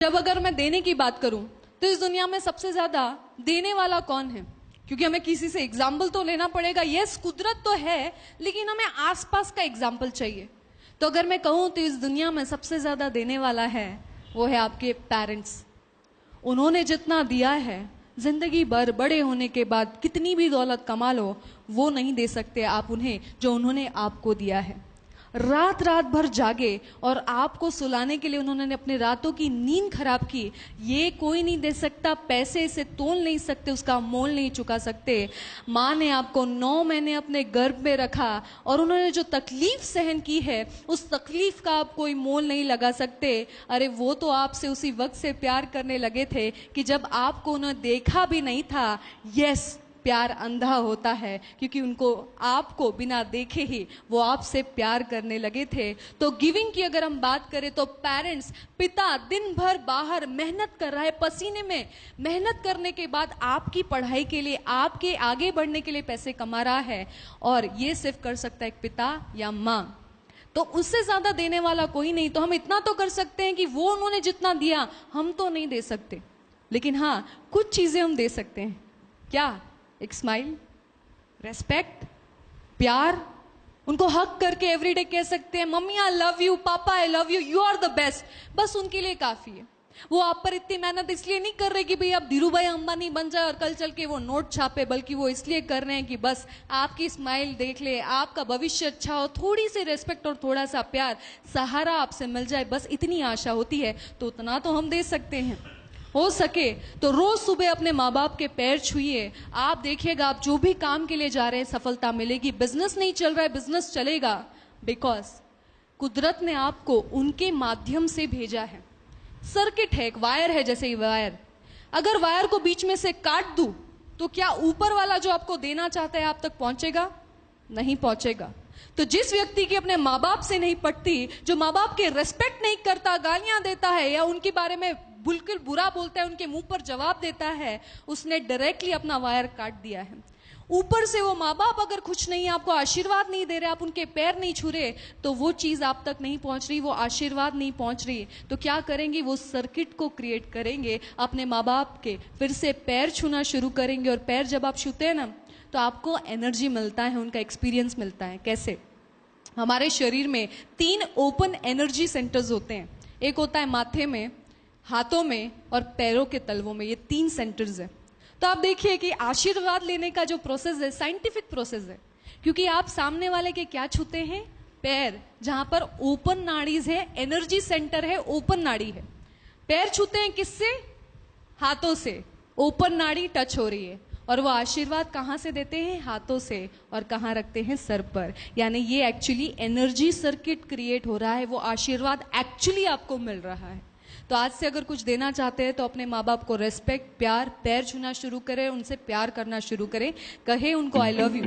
जब अगर मैं देने की बात करूं तो इस दुनिया में सबसे ज्यादा देने वाला कौन है? क्योंकि हमें किसी से एग्जाम्पल तो लेना पड़ेगा। यस, कुदरत तो है, लेकिन हमें आसपास का एग्जाम्पल चाहिए। तो अगर मैं कहूं तो इस दुनिया में सबसे ज्यादा देने वाला है, वो है आपके पेरेंट्स। उन्होंने जितना दिया है, जिंदगी भर बड़े होने के बाद कितनी भी दौलत कमा लो, वो नहीं दे सकते आप उन्हें जो उन्होंने आपको दिया है। रात रात भर जागे और आपको सुलाने के लिए उन्होंने अपने रातों की नींद खराब की, ये कोई नहीं दे सकता। पैसे से तोल नहीं सकते, उसका मोल नहीं चुका सकते। माँ ने आपको 9 महीने अपने गर्भ में रखा और उन्होंने जो तकलीफ सहन की है, उस तकलीफ का आप कोई मोल नहीं लगा सकते। अरे वो तो आपसे उसी वक्त से प्यार करने लगे थे कि जब आपको उन्होंने देखा भी नहीं था। यस, प्यार अंधा होता है, क्योंकि उनको आपको बिना देखे ही वो आपसे प्यार करने लगे थे। तो गिविंग की अगर हम बात करें तो पेरेंट्स, पिता दिन भर बाहर मेहनत कर रहा है, पसीने में मेहनत करने के बाद आपकी पढ़ाई के लिए, आपके आगे बढ़ने के लिए पैसे कमा रहा है, और ये सिर्फ कर सकता है एक पिता या माँ। तो उससे ज्यादा देने वाला कोई नहीं। तो हम इतना तो कर सकते हैं कि वो उन्होंने जितना दिया हम तो नहीं दे सकते, लेकिन हाँ, कुछ चीजें हम दे सकते हैं। क्या? एक स्माइल, रेस्पेक्ट, प्यार। उनको हक करके एवरीडे कह सकते हैं, mummy I love you, papa I love you, you are the best. बस उनके लिए काफी है। वो आप पर इतनी मेहनत इसलिए नहीं कर रहे कि भाई आप धीरूभाई अंबानी बन जाए और कल चल के वो नोट छापे, बल्कि वो इसलिए कर रहे हैं कि बस आपकी स्माइल देख ले, आपका भविष्य अच्छा हो, थोड़ी सी रेस्पेक्ट और थोड़ा सा प्यार, सहारा आपसे मिल जाए, बस इतनी आशा होती है। तो उतना तो हम दे सकते हैं। हो सके तो रोज सुबह अपने माँ बाप के पैर छुइए। आप देखिएगा, आप जो भी काम के लिए जा रहे हैं सफलता मिलेगी। बिजनेस नहीं चल रहा है, बिजनेस चलेगा, बिकॉज कुदरत ने आपको उनके माध्यम से भेजा है। सर्किट है, एक वायर है, जैसे वायर, अगर वायर को बीच में से काट दूं तो क्या ऊपर वाला जो आपको देना चाहता है आप तक पहुंचेगा? नहीं पहुंचेगा। तो जिस व्यक्ति की अपने माँ बाप से नहीं पटती, जो माँ बाप के रेस्पेक्ट नहीं करता, गालियां देता है या उनके बारे में बिल्कुल बुरा बोलता है, उनके मुंह पर जवाब देता है, उसने डायरेक्टली अपना वायर काट दिया है। ऊपर से वो माँ बाप अगर खुश नहीं है, आपको आशीर्वाद नहीं दे रहे, आप उनके पैर नहीं छू रहे, तो वो चीज आप तक नहीं पहुंच रही, वो आशीर्वाद नहीं पहुंच रही। तो क्या करेंगे? वो सर्किट को क्रिएट करेंगे अपने माँ बाप के, फिर से पैर छूना शुरू करेंगे। और पैर जब आप छूते हैं ना, तो आपको एनर्जी मिलता है, उनका एक्सपीरियंस मिलता है। कैसे? हमारे शरीर में 3 ओपन एनर्जी सेंटर्स होते हैं। एक होता है माथे में, हाथों में और पैरों के तलवों में। ये 3 सेंटर्स है। तो आप देखिए कि आशीर्वाद लेने का जो प्रोसेस है, साइंटिफिक प्रोसेस है, क्योंकि आप सामने वाले के क्या छूते हैं? पैर, जहां पर ओपन नाड़ीज है, एनर्जी सेंटर है, ओपन नाड़ी है। पैर छूते हैं किससे? हाथों से। ओपन नाड़ी टच हो रही है। और वो आशीर्वाद कहां से देते हैं? हाथों से। और कहां रखते हैं? सर पर। यानी ये एक्चुअली एनर्जी सर्किट क्रिएट हो रहा है, वो आशीर्वाद एक्चुअली आपको मिल रहा है। तो आज से अगर कुछ देना चाहते हैं तो अपने माँ बाप को रेस्पेक्ट, प्यार, पैर छूना शुरू करें, उनसे प्यार करना शुरू करें, कहे उनको आई लव यू।